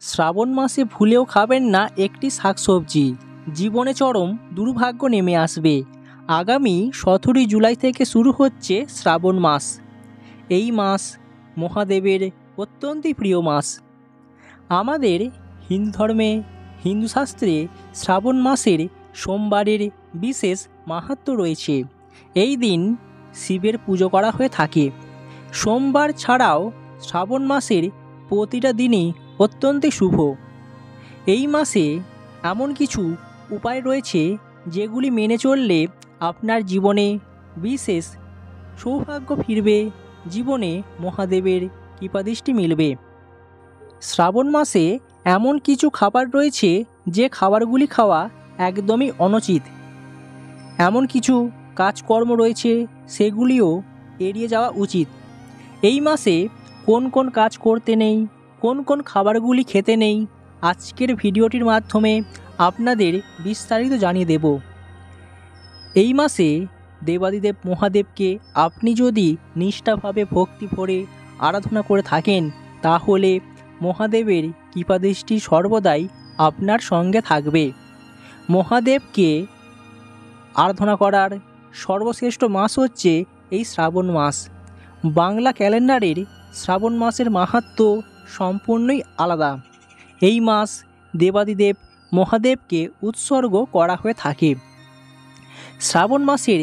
শ্রাবণ মাসে ভুলেও খাবেন না একটি শাকসবজি, জীবনে চরম দুর্ভাগ্য নেমে আসবে। আগামী 17 জুলাই থেকে শুরু হচ্ছে শ্রাবণ মাস। এই মাস মহাদেবের অত্যন্তই প্রিয় মাস। আমাদের হিন্দু ধর্মে, হিন্দু শাস্ত্রে শ্রাবণ মাসের সোমবারের বিশেষ মাহাত্ম্য রয়েছে। এই দিন শিবের পুজো করা হয়ে থাকে। সোমবার ছাড়াও শ্রাবণ মাসের প্রতিটা দিনই অত্যন্ত শুভ। এই মাসে এমন কিছু উপায় রয়েছে যেগুলি মেনে চললে আপনার জীবনে বিশেষ সৌভাগ্য ফিরবে, জীবনে মহাদেবের কৃপাদৃষ্টি মিলবে। শ্রাবণ মাসে এমন কিছু খাবার রয়েছে যে খাবারগুলি খাওয়া একদমই অনুচিত। এমন কিছু কাজকর্ম রয়েছে সেগুলিও এড়িয়ে যাওয়া উচিত। এই মাসে কোন কোন কাজ করতে নেই, কোন কোন খাবারগুলি খেতে নেই, আজকের ভিডিওটির মাধ্যমে আপনাদের বিস্তারিত জানিয়ে দেব। এই মাসে দেবাদিদেব মহাদেবকে আপনি যদি নিষ্ঠাভাবে ভক্তি ভরে আরাধনা করে থাকেন, তাহলে মহাদেবের কৃপাদৃষ্টি সর্বদাই আপনার সঙ্গে থাকবে। মহাদেবকে আরাধনা করার সর্বশ্রেষ্ঠ মাস হচ্ছে এই শ্রাবণ মাস। বাংলা ক্যালেন্ডারের শ্রাবণ মাসের মাহাত্ম্য সম্পূর্ণই আলাদা। এই মাস দেবাদিদেব মহাদেবকে উৎসর্গ করা হয়ে থাকে। শ্রাবণ মাসের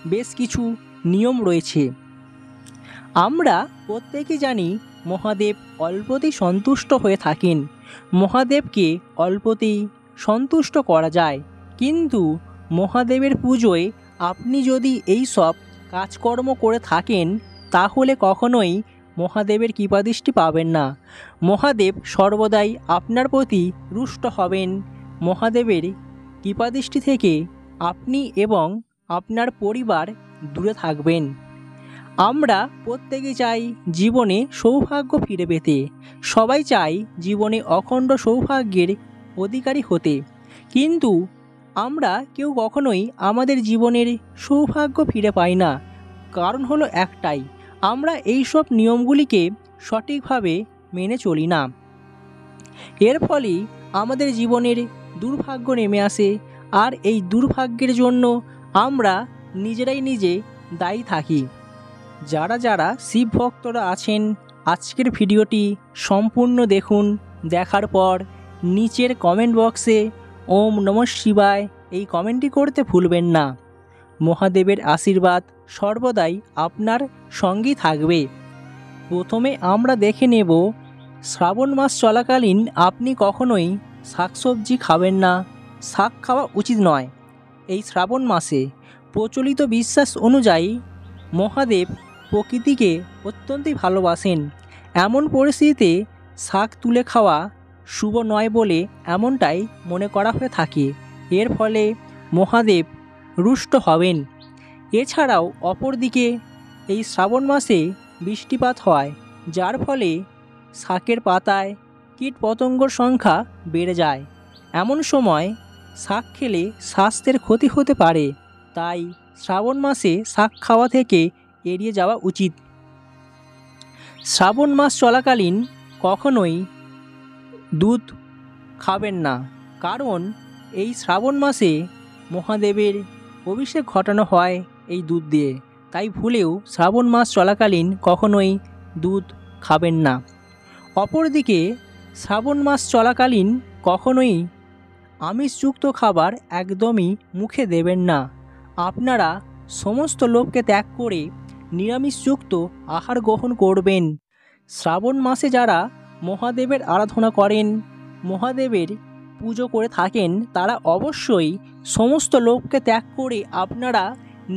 বেশ কিছু নিয়ম রয়েছে। আমরা প্রত্যেকেই জানি মহাদেব অল্পতেই সন্তুষ্ট হয়ে থাকেন। মহাদেবকে অল্পতেই সন্তুষ্ট করা যায়, কিন্তু মহাদেবের পুজোয় আপনি যদি এই সব কাজকর্ম করে থাকেন, তাহলে কখনোই মহাদেবের কৃপাদৃষ্টি পাবেন না। মহাদেব সর্বদাই আপনার প্রতি রুষ্ট হবেন। মহাদেবের কৃপাদৃষ্টি থেকে আপনি এবং আপনার পরিবার দূরে থাকবেন। আমরা প্রত্যেকে চাই জীবনে সৌভাগ্য ফিরে পেতে। সবাই চাই জীবনে অখণ্ড সৌভাগ্যের অধিকারী হতে, কিন্তু আমরা কেউ কখনোই আমাদের জীবনের সৌভাগ্য ফিরে পাই না। কারণ হলো একটাই, আমরা এই সব নিয়মগুলিকে সঠিকভাবে মেনে চলি না। এর ফলে আমাদের জীবনের দুর্ভাগ্য নেমে আসে, আর এই দুর্ভাগ্যের জন্য আমরা নিজেরাই নিজে দায়ী থাকি। যারা যারা শিব ভক্তরা আছেন, আজকের ভিডিওটি সম্পূর্ণ দেখুন। দেখার পর নিচের কমেন্ট বক্সে ওম নমঃ শিবায় এই কমেন্টটি করতে ভুলবেন না। মহাদেবের আশীর্বাদ সর্বদাই আপনার সঙ্গেই থাকবে। প্রথমে আমরা দেখে নেব, শ্রাবণ মাস চলাকালীন আপনি কখনোই শাকসবজি খাবেন না। শাক খাওয়া উচিত নয়। এই শ্রাবণ মাসে প্রচলিত বিশ্বাস অনুযায়ী মহাদেব প্রকৃতিকে অত্যন্তই ভালোবাসেন। এমন পরিস্থিতিতে শাক তুলে খাওয়া শুভ নয় বলে এমনটাই মনে করা হয়ে থাকে। এর ফলে মহাদেব রুষ্ট হবেন। এছাড়াও অপরদিকে এই শ্রাবণ মাসে বৃষ্টিপাত হয়, যার ফলে শাকের পাতায় কীটপতঙ্গর সংখ্যা বেড়ে যায়। এমন সময় শাক খেলে স্বাস্থ্যের ক্ষতি হতে পারে, তাই শ্রাবণ মাসে শাক খাওয়া থেকে এড়িয়ে যাওয়া উচিত। শ্রাবণ মাস চলাকালীন কখনোই দুধ খাবেন না, কারণ এই শ্রাবণ মাসে মহাদেবের অভিষেক ঘটানো হয় এই দুধ দিয়ে। তাই ভুলেও শ্রাবণ মাস চলাকালীন কখনোই দুধ খাবেন না। অপরদিকে শ্রাবণ মাস চলাকালীন কখনোই আমিষযুক্ত খাবার একদমই মুখে দেবেন না। আপনারা সমস্ত লোভকে ত্যাগ করে নিরামিষযুক্ত আহার গ্রহণ করবেন। শ্রাবণ মাসে যারা মহাদেবের আরাধনা করেন, মহাদেবের পুজো করে থাকেন, তারা অবশ্যই সমস্ত লোভকে ত্যাগ করে আপনারা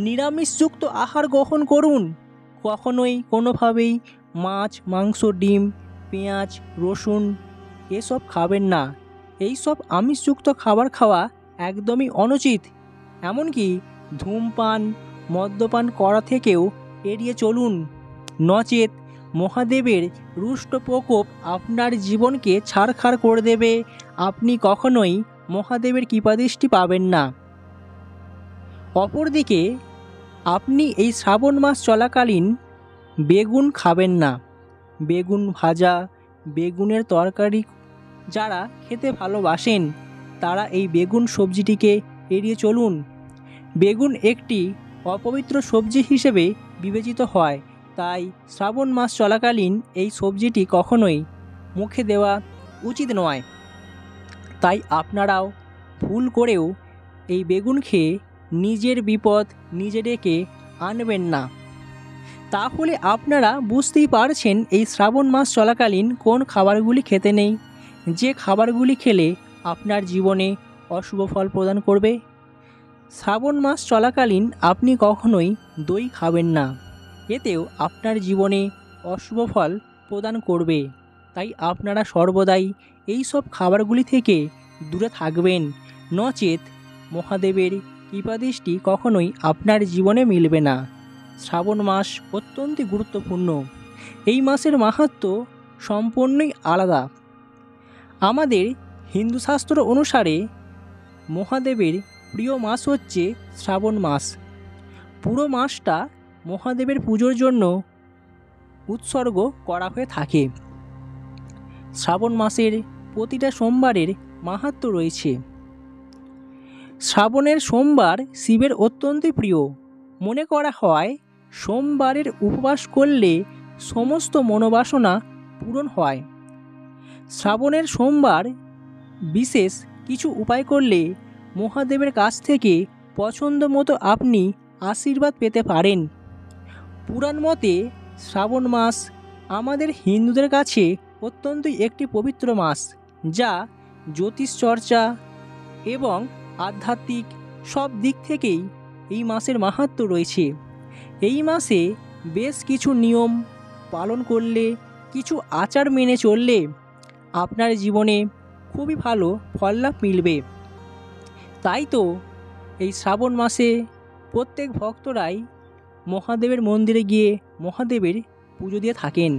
নিরামিষযুক্ত আহার গ্রহণ করুন। কখনোই কোনোভাবেই মাছ, মাংস, ডিম, পেঁয়াজ, রসুন এসব খাবেন না। এই সব আমিষযুক্ত খাবার খাওয়া একদমই অনুচিত। এমনকি ধূমপান, মদ্যপান করা থেকেও এড়িয়ে চলুন, নচেত মহাদেবের রুষ্ট প্রকোপ আপনার জীবনকে ছারখার করে দেবে। আপনি কখনোই মহাদেবের কৃপাদৃষ্টি পাবেন না। অপরদিকে আপনি এই শ্রাবণ মাস চলাকালীন বেগুন খাবেন না। বেগুন ভাজা, বেগুনের তরকারি যারা খেতে ভালোবাসেন তারা এই বেগুন সবজিটিকে এড়িয়ে চলুন। বেগুন একটি অপবিত্র সবজি হিসেবে বিবেচিত হয়, তাই শ্রাবণ মাস চলাকালীন এই সবজিটি কখনোই মুখে দেওয়া উচিত নয়। তাই আপনারাও ভুল করেও এই বেগুন খেয়ে নিজের বিপদ নিজে ডেকে আনবেন না। তাহলে আপনারা বুঝতেই পারছেন এই শ্রাবণ মাস চলাকালীন কোন খাবারগুলি খেতে নেই, যে খাবারগুলি খেলে আপনার জীবনে অশুভ ফল প্রদান করবে। শ্রাবণ মাস চলাকালীন আপনি কখনোই দই খাবেন না, এতেও আপনার জীবনে অশুভ ফল প্রদান করবে। তাই আপনারা সর্বদাই এই সব খাবারগুলি থেকে দূরে থাকবেন, নচেত মহাদেবের কৃপাদৃষ্টি কখনোই আপনার জীবনে মিলবে না। শ্রাবণ মাস অত্যন্ত গুরুত্বপূর্ণ। এই মাসের মাহাত্ম্য সম্পূর্ণই আলাদা। আমাদের হিন্দু শাস্ত্র অনুসারে মহাদেবের প্রিয় মাস হচ্ছে শ্রাবণ মাস। পুরো মাসটা মহাদেবের পুজোর জন্য উৎসর্গ করা হয়ে থাকে। শ্রাবণ মাসের প্রতিটা সোমবারের মাহাত্ম্য রয়েছে। শ্রাবণের সোমবার শিবের অত্যন্ত প্রিয়। মনে করা হয় সোমবারের উপবাস করলে সমস্ত মনোবাসনা পূরণ হয়। শ্রাবণের সোমবার বিশেষ কিছু উপায় করলে মহাদেবের কাছ থেকে পছন্দ মতো আপনি আশীর্বাদ পেতে পারেন। পুরাণ মতে শ্রাবণ মাস আমাদের হিন্দুদের কাছে অত্যন্ত একটি পবিত্র মাস, যা জ্যোতিষ চর্চা এবং আধ্যাত্মিক সব দিক থেকেই এই মাসের মাহাত্ম্য রয়েছে। এই মাসে বেশ কিছু নিয়ম পালন করলে, কিছু আচার মেনে চললে আপনার জীবনে খুবই ভালো ফল লাভ মিলবে। তাই তো এই শ্রাবণ মাসে প্রত্যেক ভক্তরাই মহাদেবের মন্দিরে গিয়ে মহাদেবের পুজো দিয়ে থাকেন।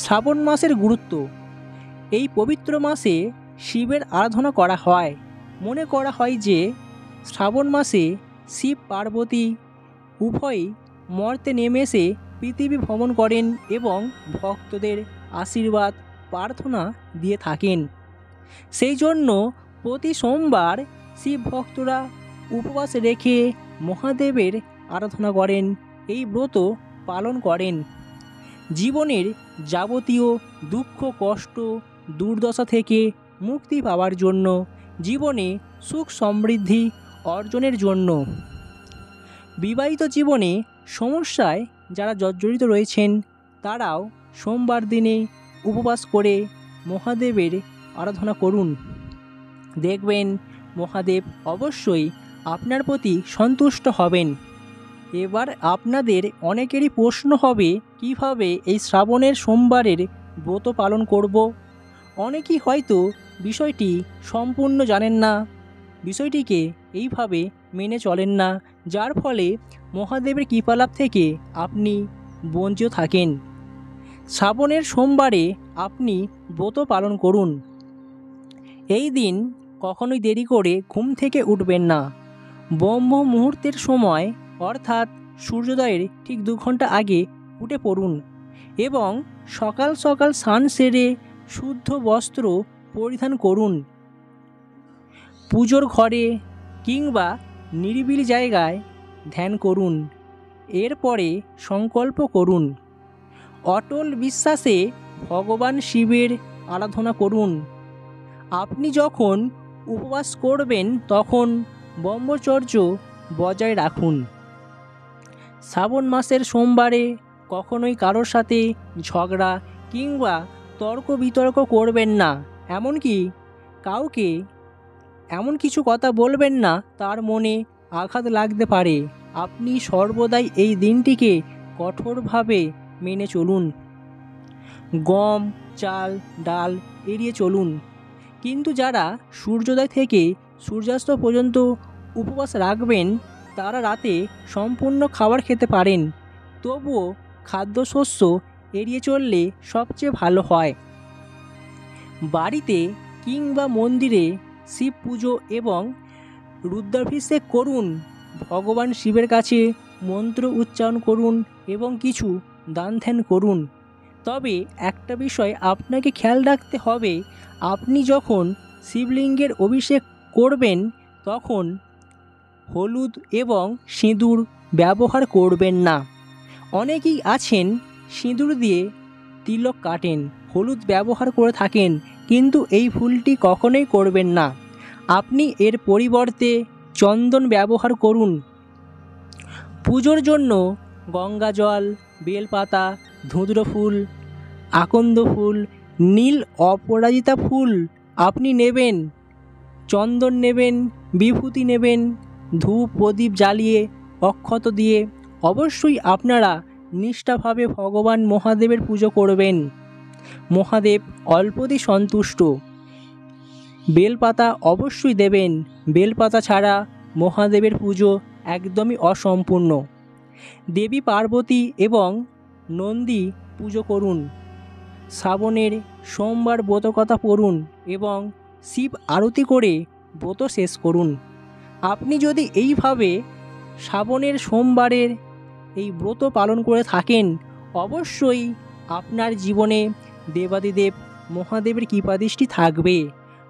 শ্রাবণ মাসের গুরুত্ব। এই পবিত্র মাসে শিবের আরাধনা করা হয়। মনে করা হয় যে শ্রাবণ মাসে শিব পার্বতী উভয়ই মর্তে নেমে এসে পৃথিবী ভ্রমণ করেন এবং ভক্তদের আশীর্বাদ প্রার্থনা দিয়ে থাকেন। সেই জন্য প্রতি সোমবার শিব ভক্তরা উপবাস রেখে মহাদেবের আরাধনা করেন, এই ব্রত পালন করেন। জীবনের যাবতীয় দুঃখ কষ্ট দুর্দশা থেকে মুক্তি পাওয়ার জন্য, জীবনে সুখ সমৃদ্ধি অর্জনের জন্য। বিবাহিত জীবনে সমস্যায় যারা জর্জরিত রয়েছেন তারাও সোমবার দিনে উপবাস করে মহাদেবের আরাধনা করুন। দেখবেন মহাদেব অবশ্যই আপনার প্রতি সন্তুষ্ট হবেন। এবার আপনাদের অনেকেরই প্রশ্ন হবে, কিভাবে এই শ্রাবণের সোমবারের ব্রত পালন করব। অনেকেই হয়তো বিষয়টি সম্পূর্ণ জানেন না, বিষয়টিকে এইভাবে মেনে চলেন না, যার ফলে মহাদেবের কৃপালাভ থেকে আপনি বঞ্চিত থাকেন। শ্রাবণের সোমবারে আপনি ব্রত পালন করুন। এই দিন কখনোই দেরি করে ঘুম থেকে উঠবেন না। ব্রহ্ম মুহূর্তের সময় অর্থাৎ সূর্যোদয়ের ঠিক 2 ঘন্টা আগে উঠে পড়ুন এবং সকাল সকাল স্নান সেরে শুদ্ধ বস্ত্র পরিধান করুন। পুজোর ঘরে কিংবা নিরিবিলি জায়গায় ধ্যান করুন। এরপরে সংকল্প করুন। অটল বিশ্বাসে ভগবান শিবের আরাধনা করুন। আপনি যখন উপবাস করবেন তখন ব্রহ্মচর্য বজায় রাখুন। শ্রাবণ মাসের সোমবারে কখনোই কারোর সাথে ঝগড়া কিংবা তর্ক বিতর্ক করবেন না, এমনকি কাউকে এমন কিছু কথা বলবেন না তার মনে আঘাত লাগতে পারে। আপনি সর্বদাই এই দিনটিকে কঠোরভাবে মেনে চলুন। গম চাল ডাল এড়িয়ে চলুন। কিন্তু যারা সূর্যোদয় থেকে সূর্যাস্ত পর্যন্ত উপবাস রাখবেন তারা রাতে সম্পূর্ণ খাবার খেতে পারেন। তবুও খাদ্যশস্য এড়িয়ে চললে সবচেয়ে ভালো হয়। বাড়িতে কিংবা মন্দিরে শিব পুজো এবং রুদ্রাভিষেক করুন। ভগবান শিবের কাছে মন্ত্র উচ্চারণ করুন এবং কিছু দান ধ্যান করুন। তবে একটা বিষয় আপনাকে খেয়াল রাখতে হবে, আপনি যখন শিবলিঙ্গের অভিষেক করবেন তখন হলুদ এবং সিঁদুর ব্যবহার করবেন না। অনেকেই আছেন সিঁদুর দিয়ে তিলক কাটেন, হলুদ ব্যবহার করে থাকেন, কিন্তু এই ভুলটি কখনোই করবেন না। আপনি এর পরিবর্তে চন্দন ব্যবহার করুন। পুজোর জন্য গঙ্গা জল, বেলপাতা, ধুতরো ফুল, আকন্দ ফুল, নীল অপরাজিতা ফুল আপনি নেবেন, চন্দন নেবেন, বিভূতি নেবেন, ধূপ প্রদীপ জ্বালিয়ে অক্ষত দিয়ে অবশ্যই আপনারা নিষ্ঠাভাবে ভগবান মহাদেবের পুজো করবেন। মহাদেব অল্পতেই সন্তুষ্ট। বেলপাতা অবশ্যই দেবেন, বেলপাতা ছাড়া মহাদেবের পুজো একদমই অসম্পূর্ণ। দেবী পার্বতী এবং নন্দী পুজো করুন। শ্রাবণের সোমবার ব্রতকথা পড়ুন এবং শিব আরতি করে ব্রত শেষ করুন। আপনি যদি এইভাবে শ্রাবণের সোমবারের এই ব্রত পালন করে থাকেন, অবশ্যই আপনার জীবনে দেবাদিদেব মহাদেবের কৃপাদৃষ্টি থাকবে।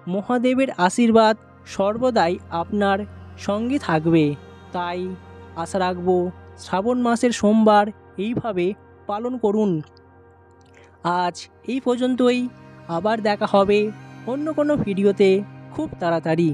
মহাদেবের আশীর্বাদ সর্বদাই আপনার সঙ্গে থাকবে। তাই আশা রাখব শ্রাবণ মাসের সোমবার এইভাবে পালন করুন। আজ এই পর্যন্তই, আবার দেখা হবে অন্য কোনো ভিডিওতে খুব তাড়াতাড়ি।